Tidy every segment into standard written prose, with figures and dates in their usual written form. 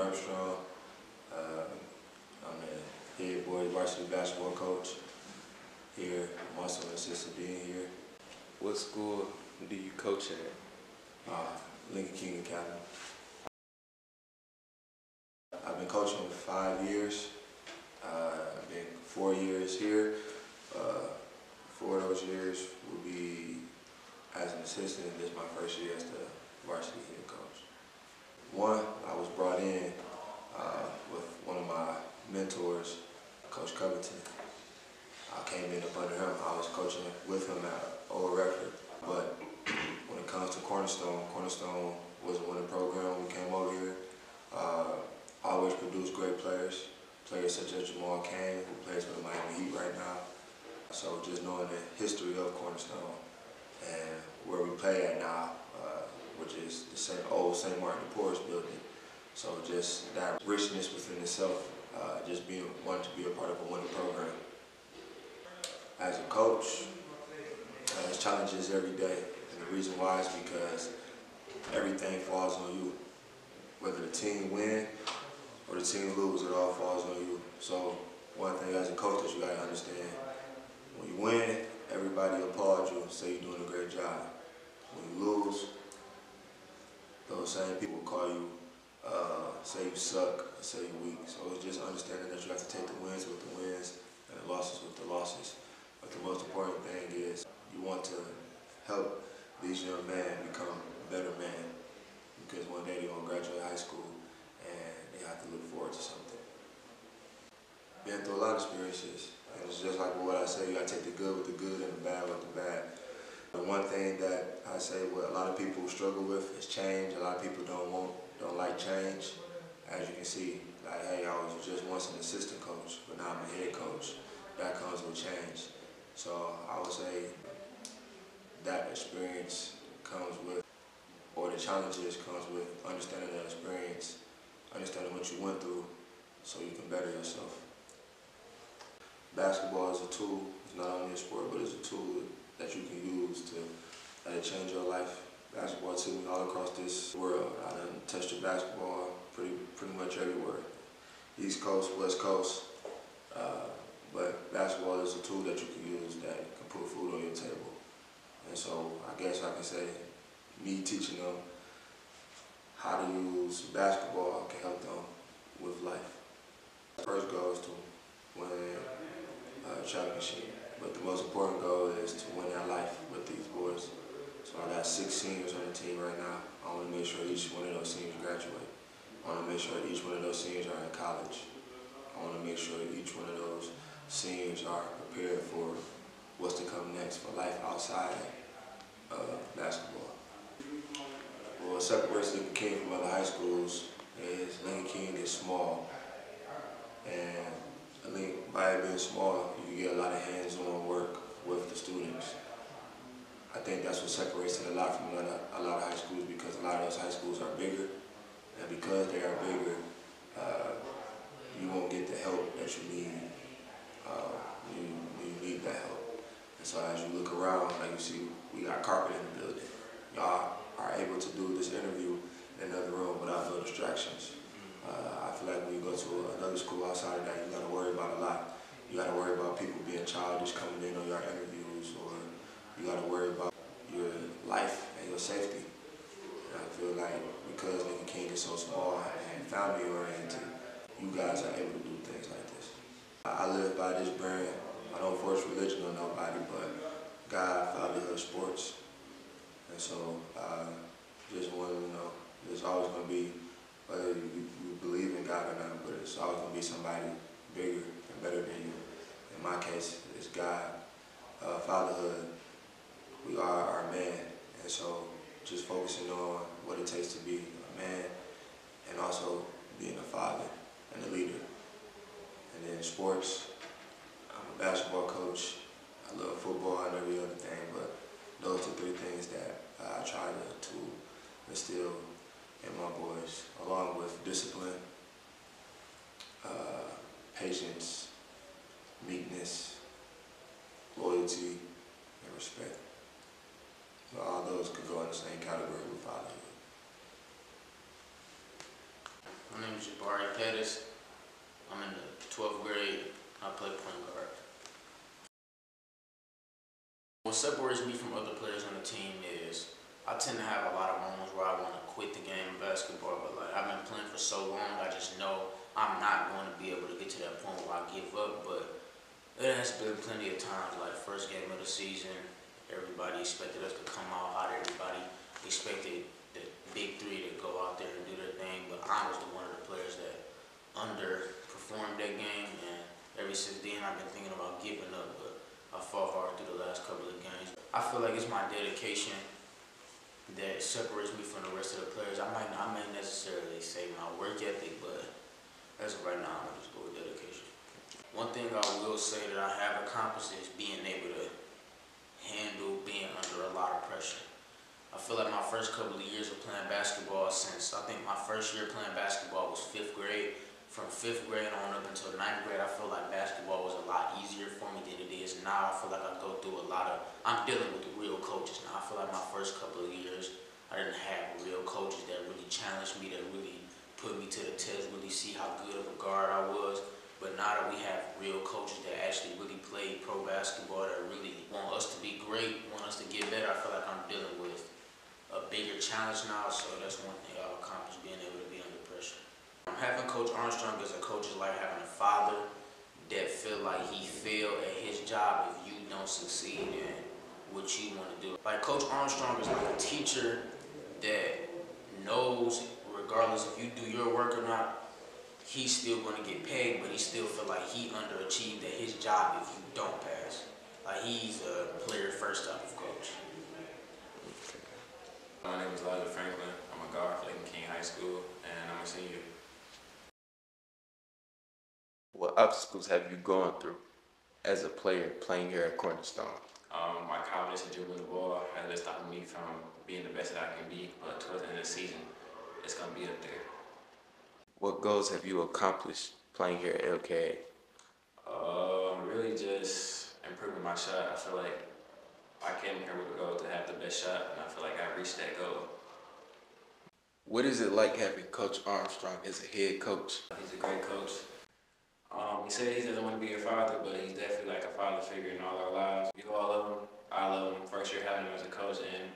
Armstrong. I'm the head boys varsity basketball coach here. I'm also an assistant dean here. What school do you coach at? Lincoln King Academy. I've been coaching for 5 years. I've been 4 years here. 4 of those years will be as an assistant, and this is my first year as the varsity head coach. One, I was brought in with one of my mentors, Coach Covington. I came in up under him. I was coaching with him at Old Redford. But when it comes to Cornerstone, Cornerstone was a winning program when we came over here. Always produced great players such as Jamal Cain, who plays for the Miami Heat right now. So just knowing the history of Cornerstone and where we play at now, which is the old St. Martin de Porres building. So just that richness within itself, just wanting to be a part of a winning program. As a coach, there's challenges every day, and the reason why is because everything falls on you. Whether the team win or the team lose, it all falls on you. So one thing as a coach that you gotta understand, when you win, everybody applauds you and say you're doing a great job. When you lose, those same people call you, say you suck, say you're weak. So it's just understanding that you have to take the wins with the wins and the losses with the losses. But the most important thing is you want to help these young men become better men, because one day they're going to graduate high school and they have to look forward to something. Been through a lot of experiences, and it's just like what I say, you got to take the good with the good and the bad with the bad. The one thing that I say what a lot of people struggle with is change. A lot of people don't like change. As you can see, like, hey, I was just once an assistant coach, but now I'm a head coach. That comes with change. So I would say that experience comes with, or the challenges comes with understanding that experience, understanding what you went through so you can better yourself. Basketball is a tool. It's not only a sport, but it's a tool that you can use to change your life. Basketball took me all across this world. I done touched the basketball pretty much everywhere. East Coast, West Coast. But basketball is a tool that you can use that can put food on your table. And so I guess I can say me teaching them how to use basketball can help them with life. The first goal is to win a championship, but the most important goal is to win that life with these boys. So I got 6 seniors on the team right now. I want to make sure each one of those seniors graduate. I want to make sure each one of those seniors are in college. I want to make sure each one of those seniors are prepared for what's to come next for life outside of basketball. Well, what separates Lincoln King from other high schools is Lincoln King is small. And I think by it being small, you get a lot of hands-on work with the students. I think that's what separates it a lot from a lot of high schools, because a lot of those high schools are bigger. And because they are bigger, you won't get the help that you need when you need that help. And so as you look around, like you see, we got carpet in the building. Y'all are able to do this interview in another room without no distractions. I feel like when you go to another school outside of that, you gotta worry about a lot. You gotta worry about people being childish coming in on your interviews, or you gotta worry about your life and your safety. And I feel like because Lincoln King is so small and family oriented, you guys are able to do things like this. I live by this brand. I don't force religion on nobody, but God, fatherhood, sports. And so just want to know, there's always going to be, whether you believe in God or not, but it's always going to be somebody bigger and better than you. In my case, it's God. Fatherhood, we are our man. And so just focusing on what it takes to be a man, and also being a father and a leader. And then sports, I'm a basketball coach. I love football and every other thing, but those are 3 things that I try to instill in my boys, along with discipline, patience, meekness, loyalty, and respect. So all those could go in the same category with fatherhood. My name is Jabari Pettis. I'm in the 12th grade. I play point guard. What separates me from other players on the team is I tend to have a lot of moments where I want to quit the game of basketball, but like I've been playing for so long, I just know I'm not going to be able to get to that point where I give up. But there has been plenty of times, like first game of the season, everybody expected us to come out hot. Everybody expected the big three to go out there and do their thing, but I was one of the players that underperformed that game, and ever since then I've been thinking about giving up, but I fought hard through the last couple of games. I feel like it's my dedication that separates me from the rest of the players. I may necessarily say my work ethic, but as of right now, I'm gonna just go with dedication. One thing I will say that I have accomplished is being able to handle being under a lot of pressure. I feel like my first couple of years of playing basketball, since I think my first year playing basketball was 5th grade. From 5th grade on up until 9th grade, I feel like basketball was a lot easier for me than it is now. I feel like I go through I'm dealing with the real coaches now. I feel like my first couple of years, I didn't have real coaches that really challenged me, that really put me to the test, really see how good of a guard I was. But now that we have real coaches that actually really play pro basketball, that really want us to be great, want us to get better, I feel like I'm dealing with a bigger challenge now. So that's one thing I've accomplished, being able to be under pressure. Having Coach Armstrong as a coach is like having a father that feel like he failed at his job if you don't succeed in what you want to do. Like Coach Armstrong is like a teacher that knows regardless if you do your work or not, he's still going to get paid, but he still feel like he underachieved at his job if you don't pass. Like he's a player first type of coach. My name is Elijah Franklin. I'm a guard for Lakeland King High School, and I'm a senior. What obstacles have you gone through as a player playing here at Cornerstone? My confidence in dribbling the ball has been stopping me from being the best that I can be, but towards the end of the season, it's going to be up there. What goals have you accomplished playing here at LKA? Really just improving my shot. I feel like I came here with a goal to have the best shot, and I feel like I reached that goal. What is it like having Coach Armstrong as a head coach? He's a great coach. He said he doesn't want to be your father, but he's definitely like a father figure in all our lives. You all love him. I love him. First year having him as a coach, and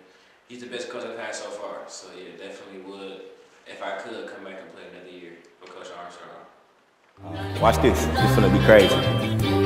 he's the best coach I've had so far. So yeah, definitely would, if I could, come back and play another year with Coach Armstrong. Watch this. It's gonna be crazy.